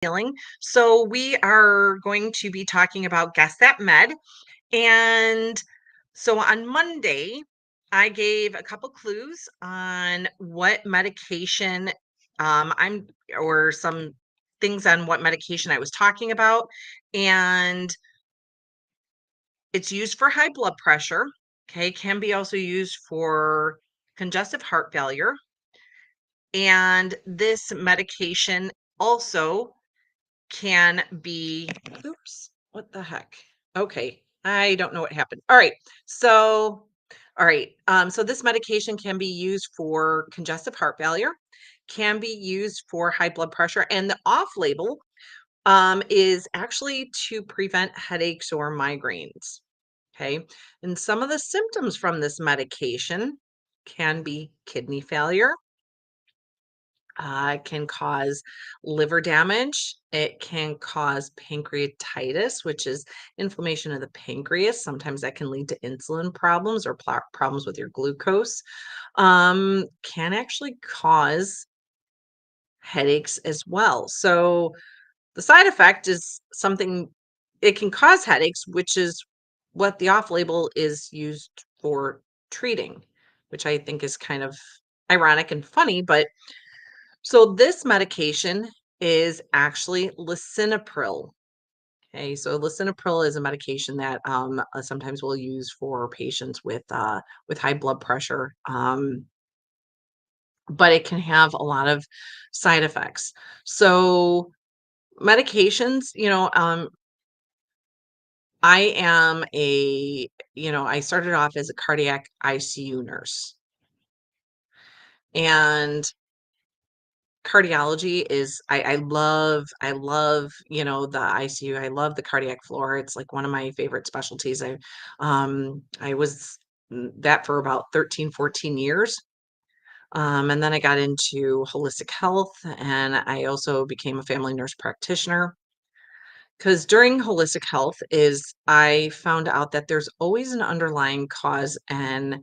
Healing. So we are going to be talking about Guess That Med. And so on Monday, I gave a couple clues on what medication I'm or some things on what medication I was talking about. And it's used for high blood pressure. Okay, can be also used for congestive heart failure. And this medication also can be oops, what the heck? Okay, I don't know what happened. All right. So so this medication can be used for congestive heart failure, can be used for high blood pressure, and the off-label is actually to prevent headaches or migraines. Okay. And some of the symptoms from this medication can be kidney failure, it can cause liver damage. It can cause pancreatitis, which is inflammation of the pancreas. Sometimes that can lead to insulin problems or problems with your glucose. Can actually cause headaches as well. So the side effect is something, it can cause headaches, which is what the off label is used for treating, which I think is kind of ironic and funny, but so this medication is actually lisinopril. Okay, so lisinopril is a medication that sometimes we'll use for patients with high blood pressure, but it can have a lot of side effects. So medications, I am I started off as a cardiac ICU nurse, and cardiology is I love, the ICU. I love the cardiac floor. It's like one of my favorite specialties. I was that for about 13, 14 years. And then I got into holistic health, and I also became a family nurse practitioner. Because during holistic health is I found out that there's always an underlying cause, and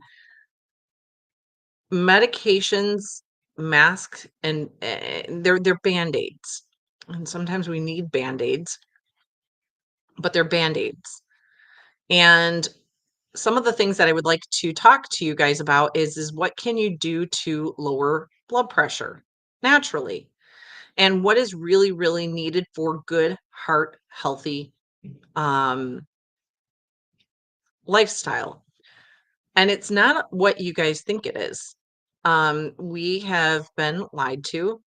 medications mask and they're band-aids, and sometimes we need band-aids, but they're band-aids. And some of the things that I would like to talk to you guys about is what can you do to lower blood pressure naturally, and what is really really needed for good heart healthy um lifestyle. And it's not what you guys think it is. We have been lied to,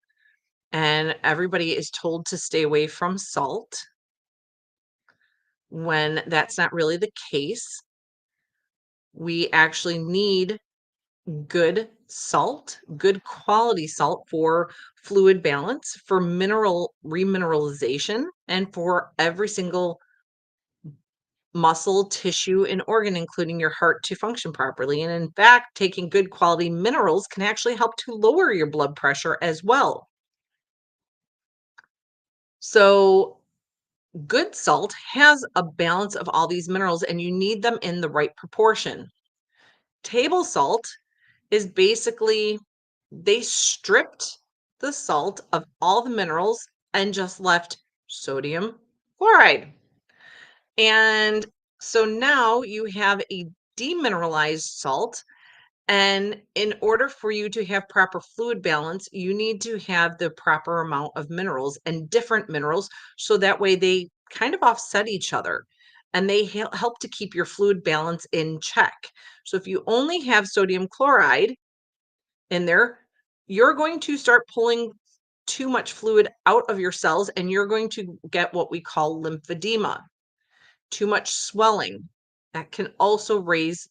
and everybody is told to stay away from salt when that's not really the case. We actually need good salt, good quality salt for fluid balance, for mineral remineralization, and for every single muscle, tissue, and organ, including your heart, to function properly. And in fact, taking good quality minerals can actually help to lower your blood pressure as well. So, good salt has a balance of all these minerals, and you need them in the right proportion. Table salt is basically they stripped the salt of all the minerals and just left sodium chloride. And so now you have a demineralized salt. And in order for you to have proper fluid balance, you need to have the proper amount of minerals and different minerals. So that way they kind of offset each other, and they help to keep your fluid balance in check. So if you only have sodium chloride in there, you're going to start pulling too much fluid out of your cells, and you're going to get what we call lymphedema, too much swelling. That can also raise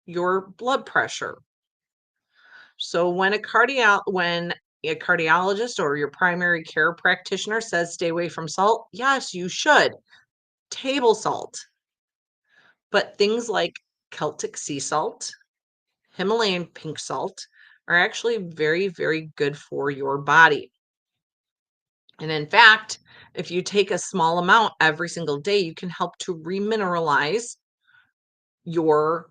your blood pressure. So when a cardiologist or your primary care practitioner says stay away from salt, yes, you should. Table salt. But things like Celtic sea salt, Himalayan pink salt are actually very, very good for your body. And in fact, if you take a small amount every single day, you can help to remineralize your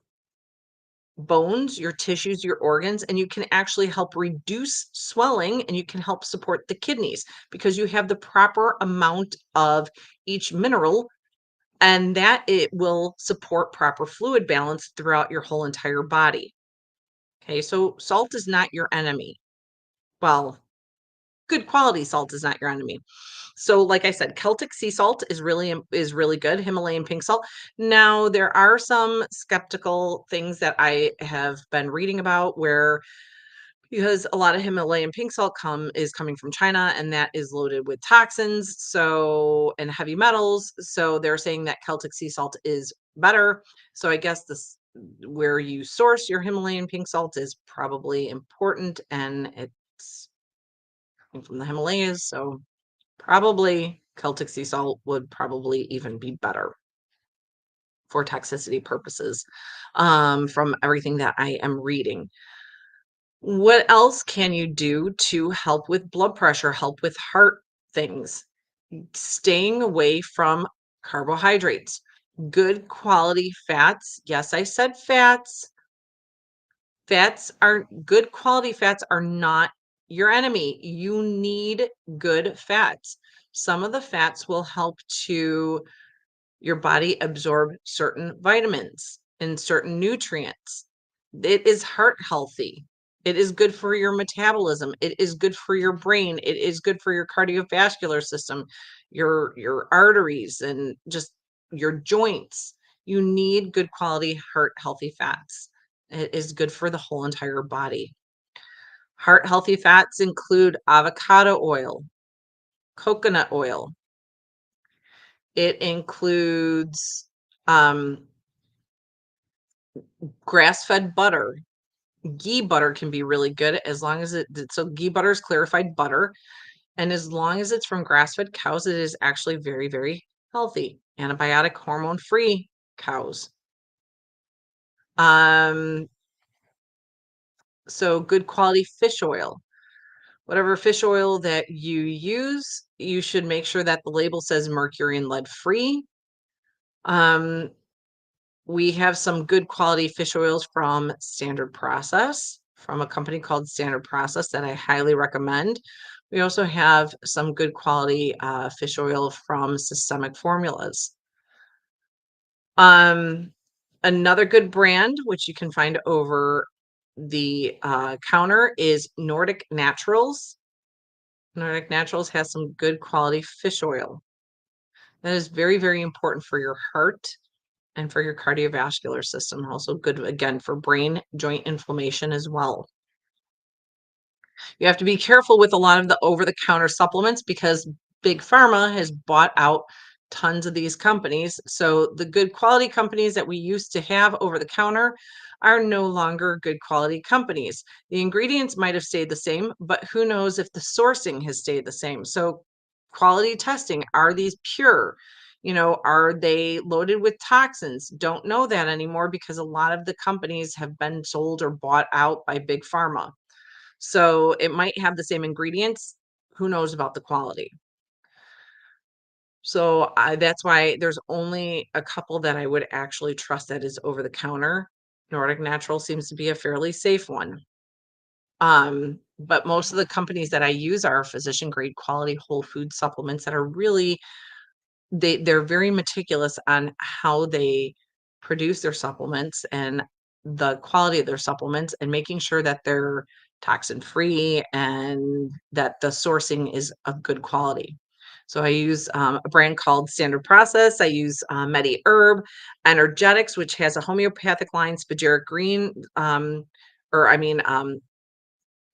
bones, your tissues, your organs, and you can actually help reduce swelling and you can help support the kidneys because you have the proper amount of each mineral and that it will support proper fluid balance throughout your whole entire body. Okay, so salt is not your enemy. Well, good quality salt is not your enemy. So, like I said, Celtic sea salt is really good. Himalayan pink salt. Now, there are some skeptical things that I have been reading about where because a lot of Himalayan pink salt is coming from China and that is loaded with toxins, so and heavy metals. So they're saying that Celtic sea salt is better. So I guess this where you source your Himalayan pink salt is probably important and it's coming from the Himalayas, so probably Celtic sea salt would probably even be better for toxicity purposes, from everything that I am reading. What else can you do to help with blood pressure, help with heart things? Staying away from carbohydrates. Good quality fats. Yes, I said fats. Good quality fats are not your enemy. You need good fats. Some of the fats will help to your body absorb certain vitamins and certain nutrients. It is heart healthy. It is good for your metabolism. It is good for your brain. It is good for your cardiovascular system, your arteries and just your joints. You need good quality heart healthy fats. It is good for the whole entire body. Heart healthy fats include avocado oil, coconut oil. It includes grass-fed butter. Ghee butter can be really good as long as ghee butter is clarified butter, and as long as it's from grass-fed cows, it is actually very, very healthy. Antibiotic, hormone-free cows. Um, so good quality fish oil. Whatever fish oil that you use, you should make sure that the label says mercury and lead free. Um, We have some good quality fish oils from Standard Process, from a company called Standard Process that I highly recommend. We also have some good quality fish oil from Systemic Formulas. Um, Another good brand, which you can find over the counter, is Nordic Naturals. Nordic Naturals has some good quality fish oil. That is very, very important for your heart and for your cardiovascular system. Also good, again, for brain joint inflammation as well. You have to be careful with a lot of the over-the-counter supplements because big pharma has bought out tons of these companies. So the good quality companies that we used to have over the counter are no longer good quality companies. The ingredients might have stayed the same, but who knows if the sourcing has stayed the same. So quality testing, are these pure? Are they loaded with toxins? Don't know that anymore because a lot of the companies have been sold or bought out by big pharma. So it might have the same ingredients. Who knows about the quality? So that's why there's only a couple that I would actually trust that is over the counter. Nordic Natural seems to be a fairly safe one. But most of the companies that I use are physician grade quality whole food supplements that are really they're very meticulous on how they produce their supplements and the quality of their supplements and making sure that they're toxin free and that the sourcing is of good quality. So I use a brand called Standard Process. I use Medi Herb Energetics, which has a homeopathic line, Spagyric Green, or I mean,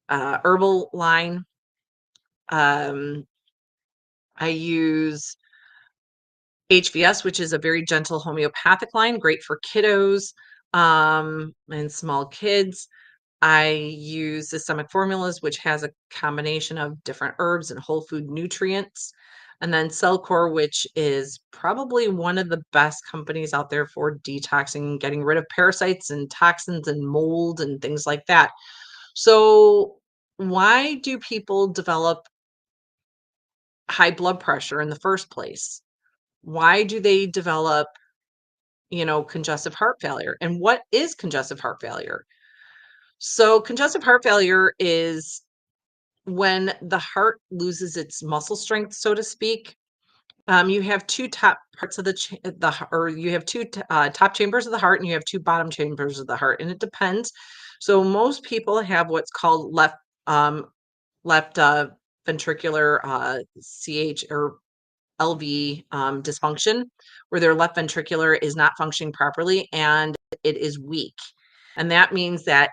herbal line. Um, I use HVS, which is a very gentle homeopathic line, great for kiddos and small kids. I use Systemic Formulas, which has a combination of different herbs and whole food nutrients. And then Cellcore, which is probably one of the best companies out there for detoxing, getting rid of parasites and toxins and mold and things like that. So, why do people develop high blood pressure in the first place? Why do they develop congestive heart failure. And what is congestive heart failure? So, congestive heart failure is when the heart loses its muscle strength, so to speak. You have two top parts of or you have two top chambers of the heart, and you have two bottom chambers of the heart, and it depends. So, most people have what's called um, left ventricular CH or LV dysfunction, where their left ventricular is not functioning properly and it is weak. And that means that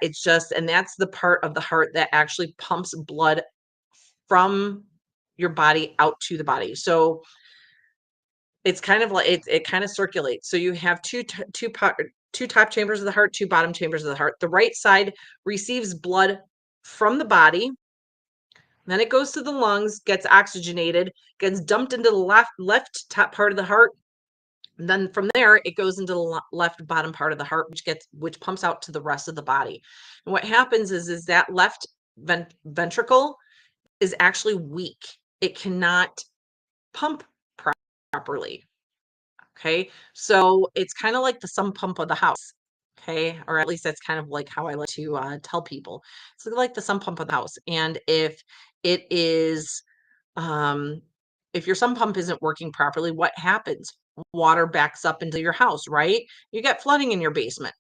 and that's the part of the heart that actually pumps blood from your body out to the body. So it's kind of like it kind of circulates. So you have two top chambers of the heart, two bottom chambers of the heart. The right side receives blood from the body, then it goes to the lungs, gets oxygenated, gets dumped into the left top part of the heart. And then from there, it goes into the left bottom part of the heart, which pumps out to the rest of the body. And what happens is that left ventricle is actually weak. It cannot pump properly. Okay. So it's kind of like the sump pump of the house. Okay. Or at least that's kind of like how I like to tell people. It's like the sump pump of the house. And it is, um, if your sump pump isn't working properly, what happens? Water backs up into your house, right? You get flooding in your basement.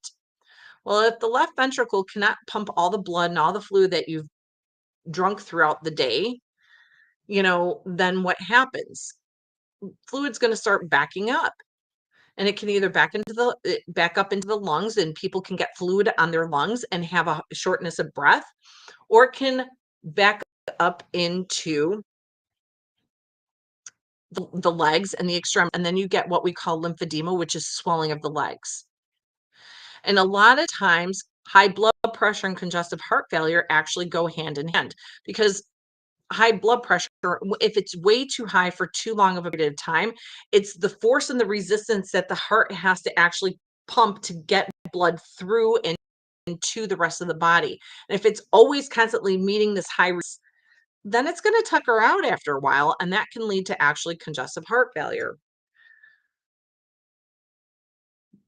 Well, if the left ventricle cannot pump all the blood and all the fluid that you've drunk throughout the day, then what happens? Fluid's going to start backing up. And it can either back up into the lungs, and people can get fluid on their lungs and have a shortness of breath, or it can back up into the legs and the extreme, and then you get what we call lymphedema, which is swelling of the legs. And a lot of times, high blood pressure and congestive heart failure actually go hand in hand, because high blood pressure, if it's way too high for too long of a period of time, it's the force and the resistance that the heart has to actually pump to get blood through and into the rest of the body. And if it's always constantly meeting this then it's going to tucker out after a while, and that can lead to actually congestive heart failure.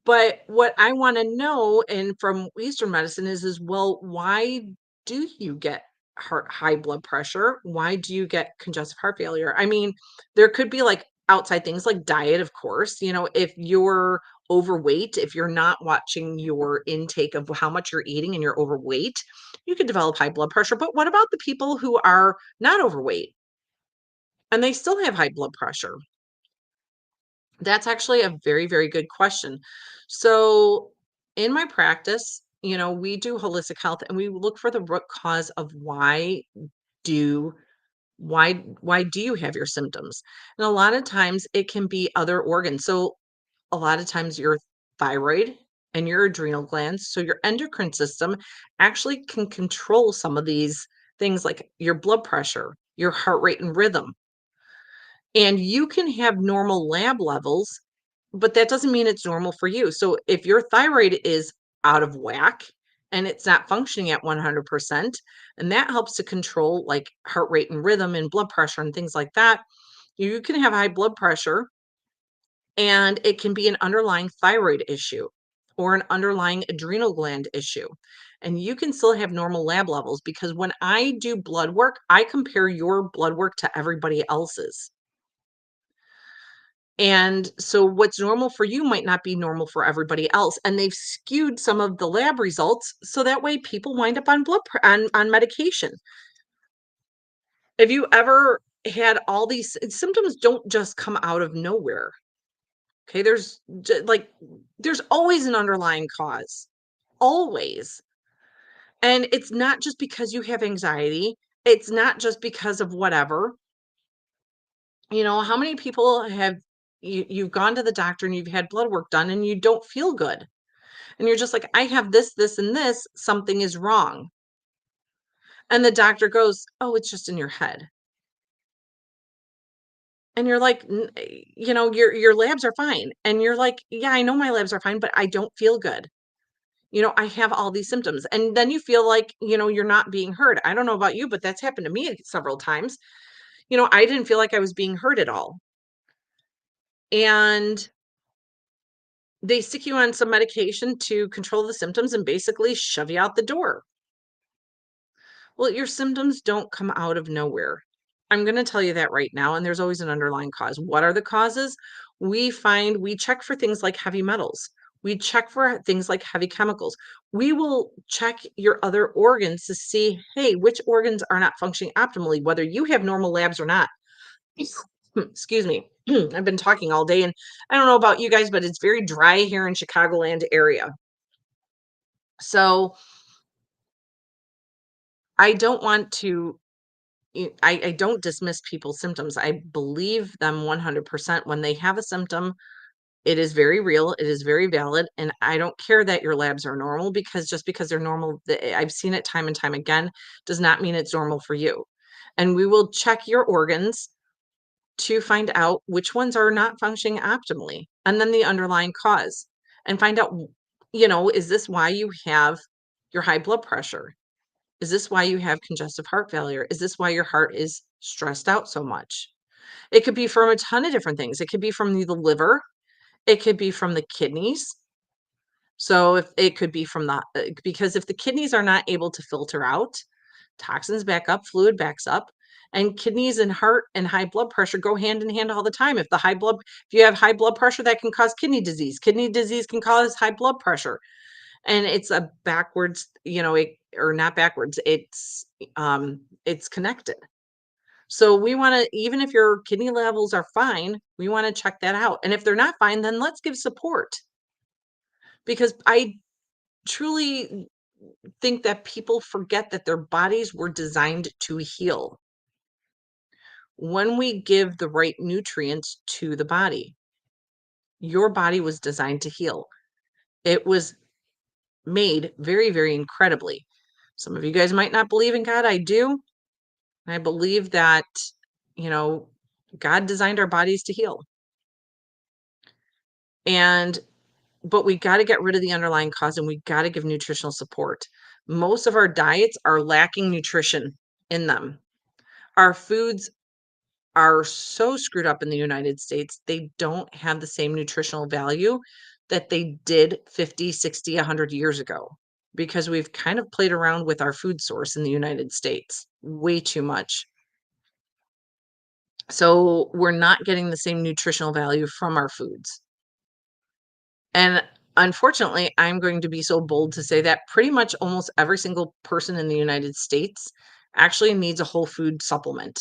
But what I wanna know, and from Eastern medicine is, well, why do you get high blood pressure? Why do you get congestive heart failure? I mean, there could be, like, outside things like diet, of course. If you're overweight, if you're not watching your intake of how much you're eating and you're overweight, you could develop high blood pressure. But what about the people who are not overweight and they still have high blood pressure? That's actually a very, very good question. So, in my practice, we do holistic health, and we look for the root cause of do why do you have your symptoms? And a lot of times it can be other organs. So, a lot of times your thyroid and your adrenal glands, so your endocrine system actually can control some of these things like your blood pressure, your heart rate and rhythm. And you can have normal lab levels, but that doesn't mean it's normal for you. So if your thyroid is out of whack and it's not functioning at 100%, and that helps to control like heart rate and rhythm and blood pressure and things like that, you can have high blood pressure, and it can be an underlying thyroid issue or an underlying adrenal gland issue. And you can still have normal lab levels, because when I do blood work, I compare your blood work to everybody else's. And so what's normal for you might not be normal for everybody else. And they've skewed some of the lab results so that way people wind up on on medication. Have you ever had all these symptoms? Don't just come out of nowhere. Okay, there's always an underlying cause. Always. And it's not just because you have anxiety. It's not just because of whatever. How many people have you've gone to the doctor and you've had blood work done and you don't feel good? And you're just like, "I have this, this, and this, something is wrong." And the doctor goes, "Oh, it's just in your head." And you're like, your labs are fine." And you're like, "Yeah, I know my labs are fine, but I don't feel good. I have all these symptoms." And then you feel like, you're not being heard. I don't know about you, but that's happened to me several times. I didn't feel like I was being heard at all. And They stick you on some medication to control the symptoms and basically shove you out the door. Well, your symptoms don't come out of nowhere. I'm going to tell you that right now. And there's always an underlying cause. What are the causes? We check for things like heavy metals. We check for things like heavy chemicals. We will check your other organs to see, hey, which organs are not functioning optimally, whether you have normal labs or not. Excuse me. I've been talking all day, and I don't know about you guys, but it's very dry here in Chicagoland area. So I don't want to I don't dismiss people's symptoms. I believe them 100%. When they have a symptom, it is very real, it is very valid, and I don't care that your labs are normal, because just because they're normal, I've seen it time and time again, does not mean it's normal for you. And we will check your organs to find out which ones are not functioning optimally, and then the underlying cause, and find out, is this why you have your high blood pressure? Is this why you have congestive heart failure? Is this why your heart is stressed out so much? It could be from a ton of different things. It could be from the liver, it could be from the kidneys. So if it could be from because if the kidneys are not able to filter out, toxins back up, fluid backs up, and kidneys and heart and high blood pressure go hand in hand all the time. If you have high blood pressure, that can cause kidney disease. Kidney disease can cause high blood pressure. And it's a backwards, or not backwards, it's connected. So we want to, even if your kidney levels are fine, we want to check that out. And if they're not fine, then let's give support, because I truly think that people forget that their bodies were designed to heal. When we give the right nutrients to the body, your body was designed to heal. It was made very, very incredibly. Some of you guys might not believe in God. I do. I believe that, you know, God designed our bodies to heal. And but we got to get rid of the underlying cause, and we got to give nutritional support. Most of our diets are lacking nutrition in them. Our foods are so screwed up in the United States. They don't have the same nutritional value that they did 50, 60, 100 years ago, because we've kind of played around with our food source in the United States way too much. So we're not getting the same nutritional value from our foods. And unfortunately, I'm going to be so bold to say that pretty much almost every single person in the United States actually needs a whole food supplement.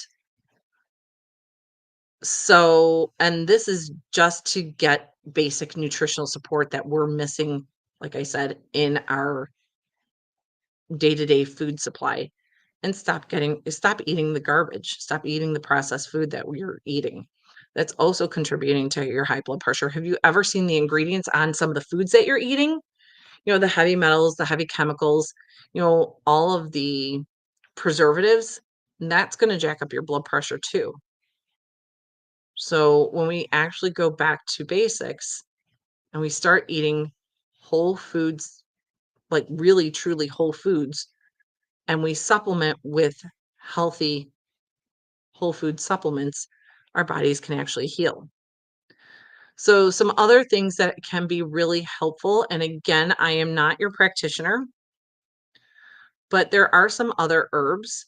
So, and this is just to get basic nutritional support that we're missing, like I said, in our day-to-day food supply. And stop eating the garbage. Stop eating the processed food that we're eating. That's also contributing to your high blood pressure. Have you ever seen the ingredients on some of the foods that you're eating? The heavy metals, the heavy chemicals, all of the preservatives, that's going to jack up your blood pressure too. So when we actually go back to basics and we start eating whole foods, like really truly whole foods, and we supplement with healthy whole food supplements, our bodies can actually heal. So some other things that can be really helpful, and again, I am not your practitioner, but there are some other herbs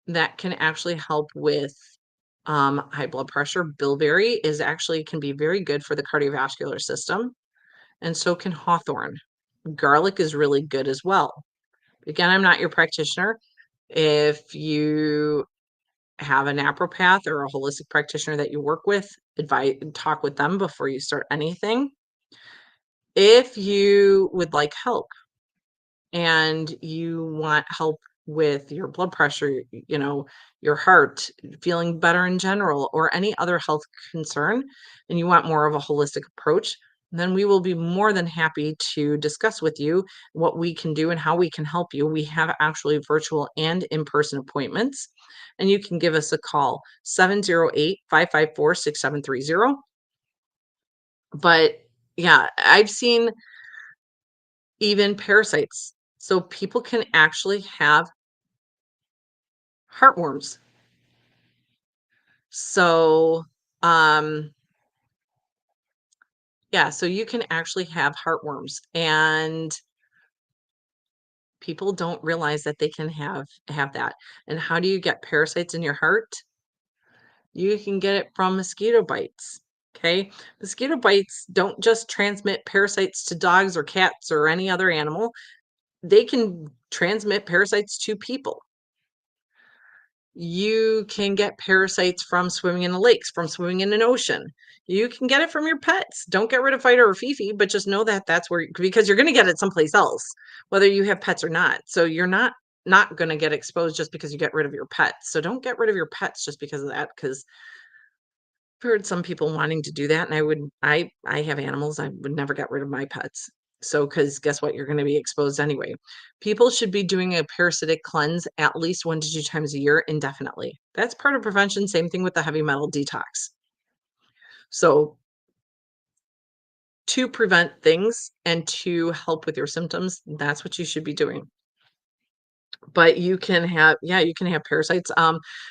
that can actually help with high blood pressure. Bilberry can be very good for the cardiovascular system, and so can hawthorn. Garlic is really good as well. Again, I'm not your practitioner. If you have a naturopath or a holistic practitioner that you work with, talk with them before you start anything. If you would like help and you want help with your blood pressure, your heart, feeling better in general, or any other health concern, and you want more of a holistic approach, then we will be more than happy to discuss with you what we can do and how we can help you. We have actually virtual and in-person appointments, and you can give us a call, 708-554-6730. But yeah, I've seen even parasites. So people can actually have heartworms. So, Yeah, so you can actually have heartworms, and people don't realize that they can have that. And how do you get parasites in your heart? You can get it from mosquito bites. Okay. Mosquito bites don't just transmit parasites to dogs or cats or any other animal, they can transmit parasites to people. You can get parasites from swimming in the lakes, from swimming in an ocean. You can get it from your pets. Don't get rid of Fido or Fifi, but just know that that's where, because you're going to get it someplace else, whether you have pets or not. So you're not going to get exposed just because you get rid of your pets. So don't get rid of your pets just because of that, because I've heard some people wanting to do that, and I have animals. I would never get rid of my pets. So, because guess what? You're going to be exposed anyway. People should be doing a parasitic cleanse at least 1 to 2 times a year indefinitely. That's part of prevention. Same thing with the heavy metal detox. So, to prevent things and to help with your symptoms, that's what you should be doing. But you can have, yeah, you can have parasites.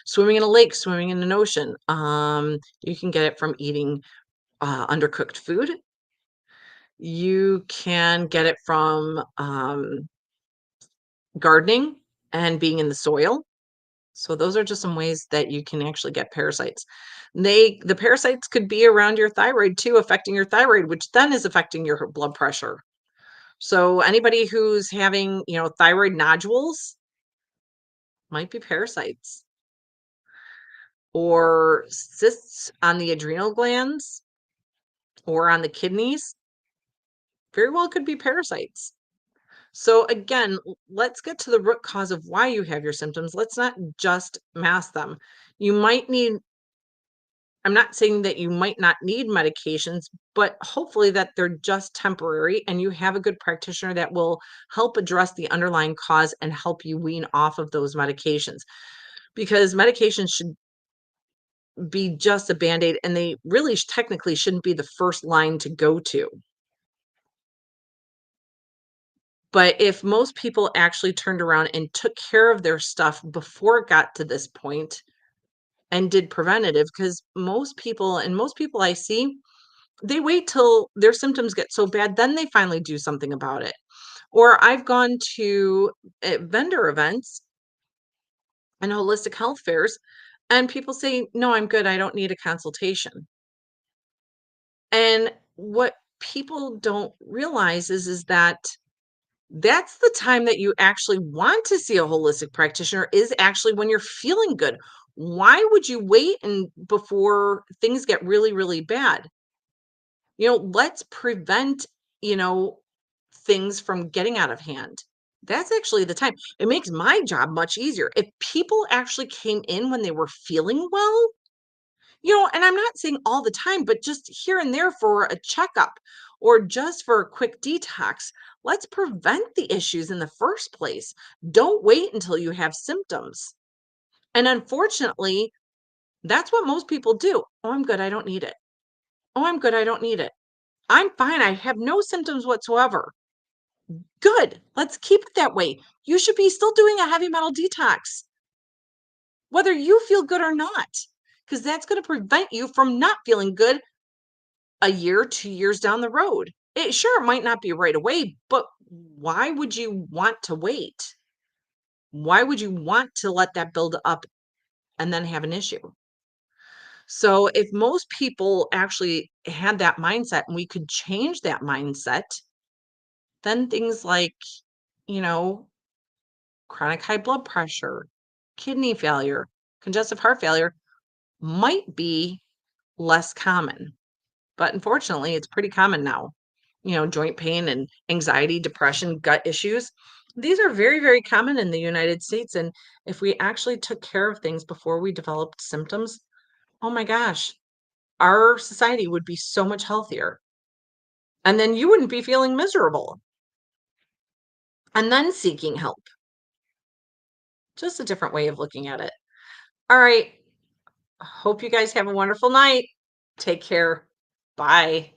Swimming in a lake, swimming in an ocean. You can get it from eating undercooked food. You can get it from, gardening and being in the soil. So those are just some ways that you can actually get parasites. The parasites could be around your thyroid too, affecting your thyroid, which then is affecting your blood pressure. So anybody who's having, thyroid nodules might be parasites, or cysts on the adrenal glands or on the kidneys, very well could be parasites. So again, let's get to the root cause of why you have your symptoms. Let's not just mask them. You might need, I'm not saying that you might not need medications, but hopefully that they're just temporary and you have a good practitioner that will help address the underlying cause and help you wean off of those medications. Because medications should be just a band-aid, and they really technically shouldn't be the first line to go to. But if most people actually turned around and took care of their stuff before it got to this point and did preventative, because most people I see, they wait till their symptoms get so bad, then they finally do something about it. Or I've gone to vendor events and holistic health fairs, and people say, "No, I'm good. I don't need a consultation." And what people don't realize is that that's the time that you actually want to see a holistic practitioner, is actually when you're feeling good. Why would you wait and before things get really, really bad? Let's prevent, you know, things from getting out of hand. That's actually the time. It makes my job much easier. If people actually came in when they were feeling well, and I'm not saying all the time, but just here and there for a checkup or just for a quick detox. Let's prevent the issues in the first place. Don't wait until you have symptoms. And unfortunately, that's what most people do. Oh, I'm good. I don't need it. Oh, I'm good. I don't need it. I'm fine. I have no symptoms whatsoever. Good. Let's keep it that way. You should be still doing a heavy metal detox, whether you feel good or not, because that's going to prevent you from not feeling good a year, 2 years down the road. It might not be right away, but why would you want to wait? Why would you want to let that build up and then have an issue? So if most people actually had that mindset and we could change that mindset, then things like, you know, chronic high blood pressure, kidney failure, congestive heart failure might be less common. But unfortunately, it's pretty common now. Joint pain and anxiety, depression, gut issues. These are very, very common in the United States. And if we actually took care of things before we developed symptoms, oh my gosh, our society would be so much healthier. And then you wouldn't be feeling miserable and then seeking help. Just a different way of looking at it. All right. Hope you guys have a wonderful night. Take care. Bye.